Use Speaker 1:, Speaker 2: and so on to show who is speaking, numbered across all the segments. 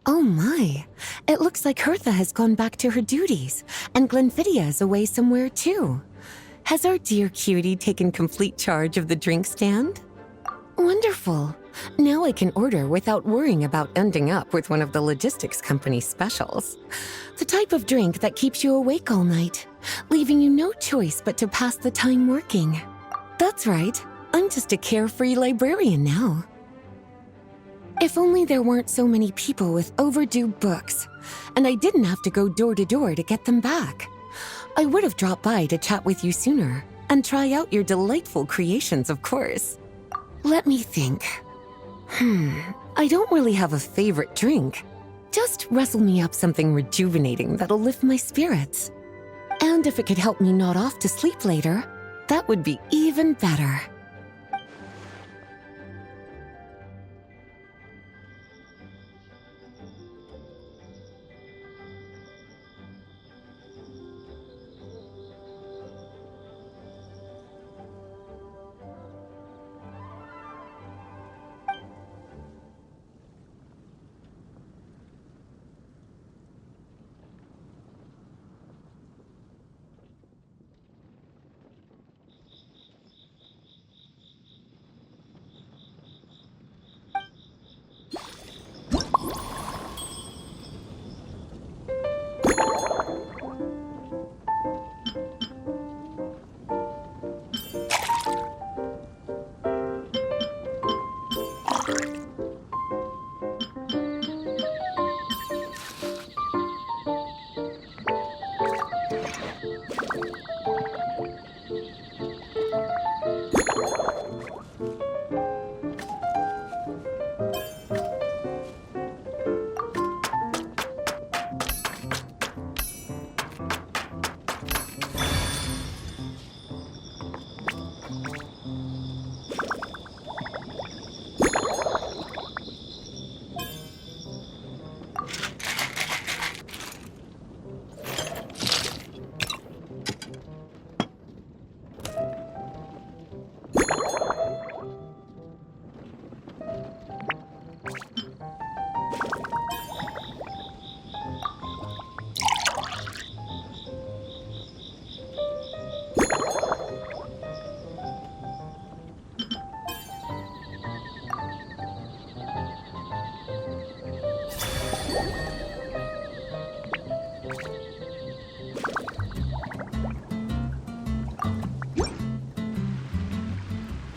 Speaker 1: Oh my, it looks like Hertha has gone back to her duties, and Glenfiddia is away somewhere too. Has our dear cutie taken complete charge of the drink stand? Wonderful. Now I can order without worrying about ending up with one of the logistics company's specials. The type of drink that keeps you awake all night, leaving you no choice but to pass the time working. That's right, I'm just a carefree librarian now. If only there weren't so many people with overdue books, and I didn't have to go door to door to get them back. I would have dropped by to chat with you sooner, and try out your delightful creations, of course. Let me think. I don't really have a favorite drink. Just wrestle me up something rejuvenating that'll lift my spirits. And if it could help me nod off to sleep later, that would be even better.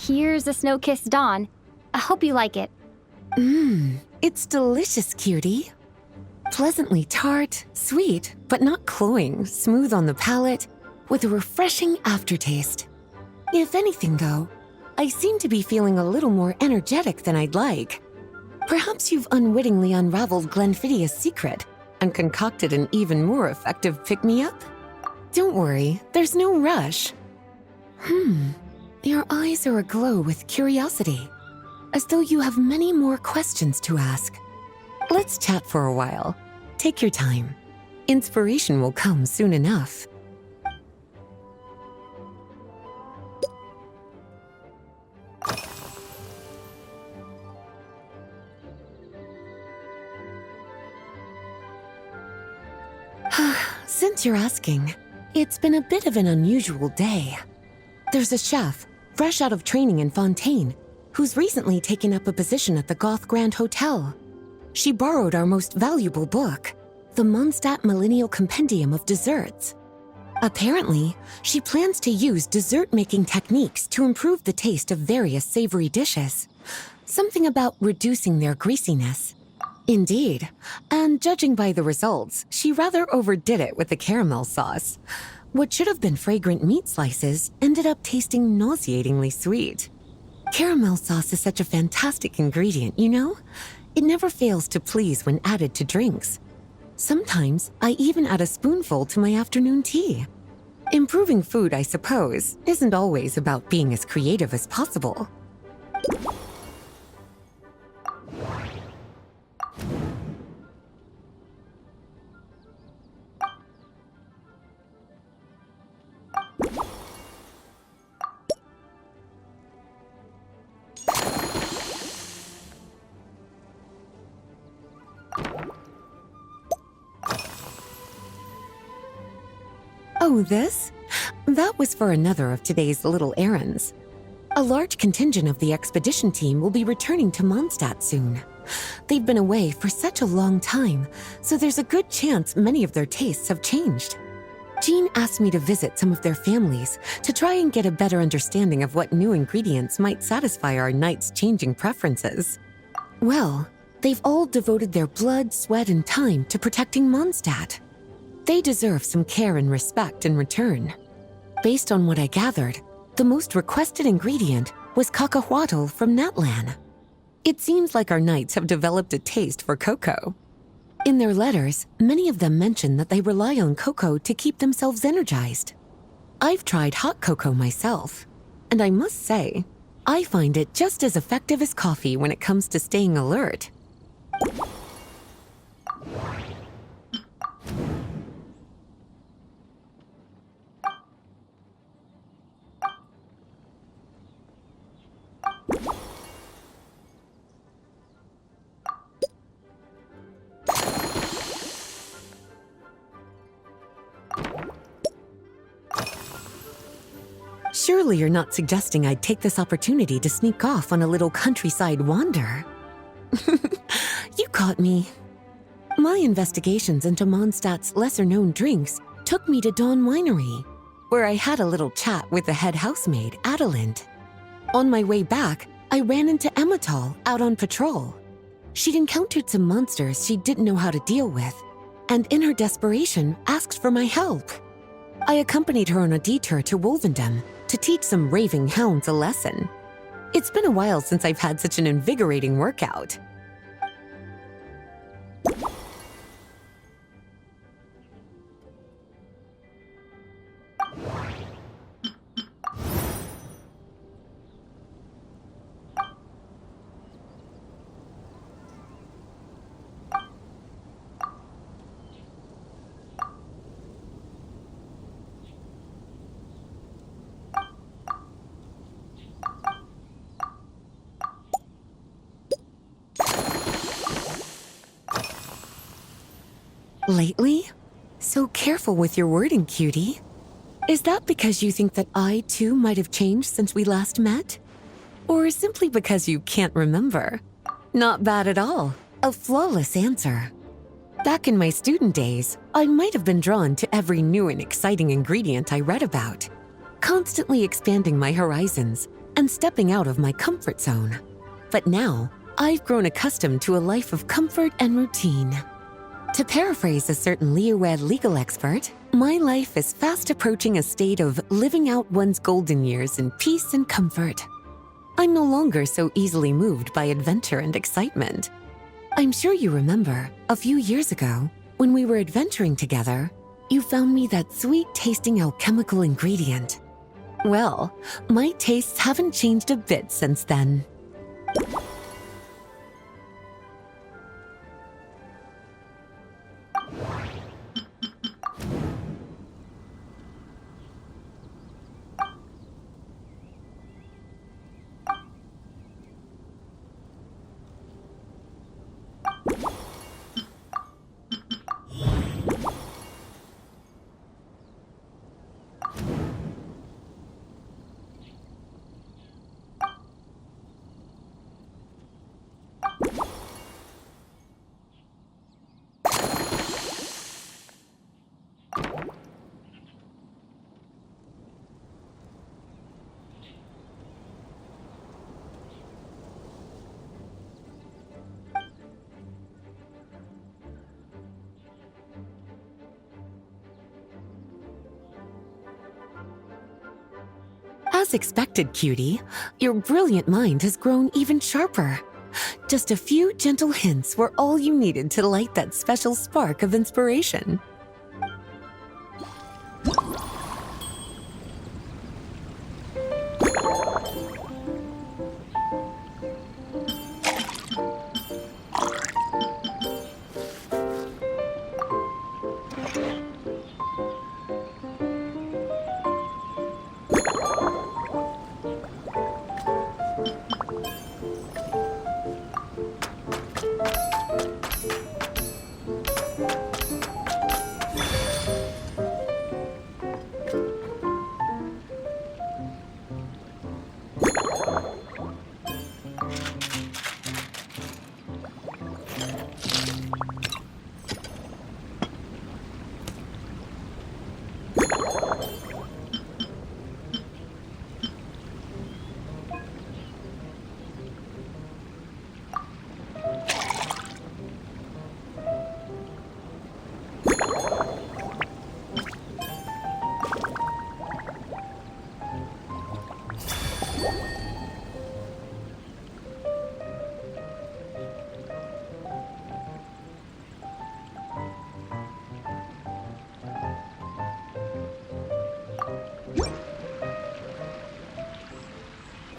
Speaker 2: Here's a snow-kissed dawn. I hope you like it.
Speaker 1: It's delicious, cutie. Pleasantly tart, sweet, but not cloying, smooth on the palate, with a refreshing aftertaste. If anything, though, I seem to be feeling a little more energetic than I'd like. Perhaps you've unwittingly unraveled Glenfiddia's secret and concocted an even more effective pick-me-up? Don't worry, there's no rush. Your eyes are aglow with curiosity, as though you have many more questions to ask. Let's chat for a while. Take your time. Inspiration will come soon enough. Since you're asking, it's been a bit of an unusual day. There's a chef, fresh out of training in Fontaine, who's recently taken up a position at the Goth Grand Hotel. She borrowed our most valuable book, the Mondstadt Millennial Compendium of Desserts. Apparently, she plans to use dessert-making techniques to improve the taste of various savory dishes. Something about reducing their greasiness. Indeed, and judging by the results, she rather overdid it with the caramel sauce. What should have been fragrant meat slices ended up tasting nauseatingly sweet. Caramel sauce is such a fantastic ingredient, you know? It never fails to please when added to drinks. Sometimes I even add a spoonful to my afternoon tea. Improving food, I suppose, isn't always about being as creative as possible. Oh, this? That was for another of today's little errands. A large contingent of the expedition team will be returning to Mondstadt soon. They've been away for such a long time, so there's a good chance many of their tastes have changed. Jean asked me to visit some of their families to try and get a better understanding of what new ingredients might satisfy our knights' changing preferences. Well, they've all devoted their blood, sweat, and time to protecting Mondstadt. They deserve some care and respect in return. Based on what I gathered, the most requested ingredient was cacahuatl from Natlan. It seems like our knights have developed a taste for cocoa. In their letters, many of them mention that they rely on cocoa to keep themselves energized. I've tried hot cocoa myself, and I must say, I find it just as effective as coffee when it comes to staying alert. Surely you're not suggesting I'd take this opportunity to sneak off on a little countryside wander. You caught me. My investigations into Mondstadt's lesser-known drinks took me to Dawn Winery, where I had a little chat with the head housemaid, Adelind. On my way back, I ran into Emmetall out on patrol. She'd encountered some monsters she didn't know how to deal with, and in her desperation, asked for my help. I accompanied her on a detour to Wolvendom to teach some raving hounds a lesson. It's been a while since I've had such an invigorating workout. Lately? So careful with your wording, cutie. Is that because you think that I, too, might have changed since we last met? Or simply because you can't remember? Not bad at all. A flawless answer. Back in my student days, I might have been drawn to every new and exciting ingredient I read about, constantly expanding my horizons and stepping out of my comfort zone. But now, I've grown accustomed to a life of comfort and routine. To paraphrase a certain Leowed legal expert, my life is fast approaching a state of living out one's golden years in peace and comfort. I'm no longer so easily moved by adventure and excitement. I'm sure you remember, a few years ago, when we were adventuring together, you found me that sweet-tasting alchemical ingredient. Well, my tastes haven't changed a bit since then. As expected, cutie, your brilliant mind has grown even sharper. Just a few gentle hints were all you needed to light that special spark of inspiration.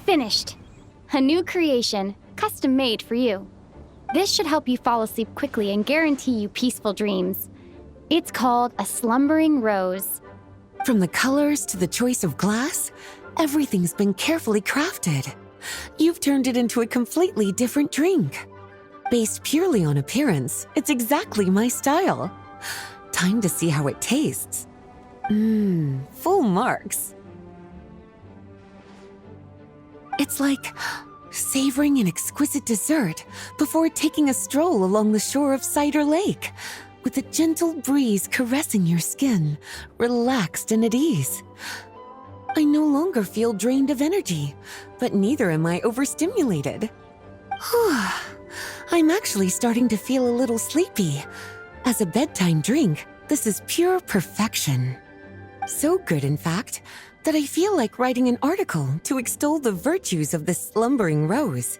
Speaker 2: Finished. A new creation, custom made for you. This should help you fall asleep quickly and guarantee you peaceful dreams. It's called a slumbering rose.
Speaker 1: From the colors to the choice of glass, everything's been carefully crafted. You've turned it into a completely different drink. Based purely on appearance, it's exactly my style. Time to see how it tastes. Full marks. It's like savoring an exquisite dessert before taking a stroll along the shore of Cider Lake, with a gentle breeze caressing your skin, relaxed and at ease. I no longer feel drained of energy, but neither am I overstimulated. I'm actually starting to feel a little sleepy. As a bedtime drink, this is pure perfection. So good, in fact, that I feel like writing an article to extol the virtues of the slumbering rose.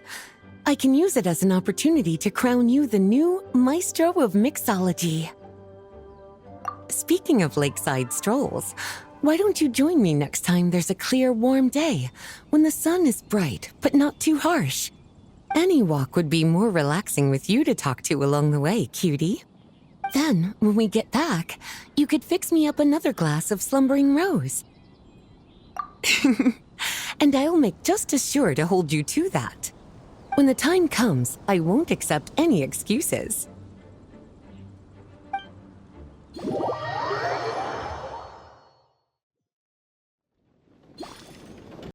Speaker 1: I can use it as an opportunity to crown you the new maestro of mixology. Speaking of lakeside strolls, why don't you join me next time there's a clear, warm day, when the sun is bright but not too harsh? Any walk would be more relaxing with you to talk to along the way, cutie. Then, when we get back, you could fix me up another glass of slumbering rose. And I'll make just as sure to hold you to that. When the time comes, I won't accept any excuses.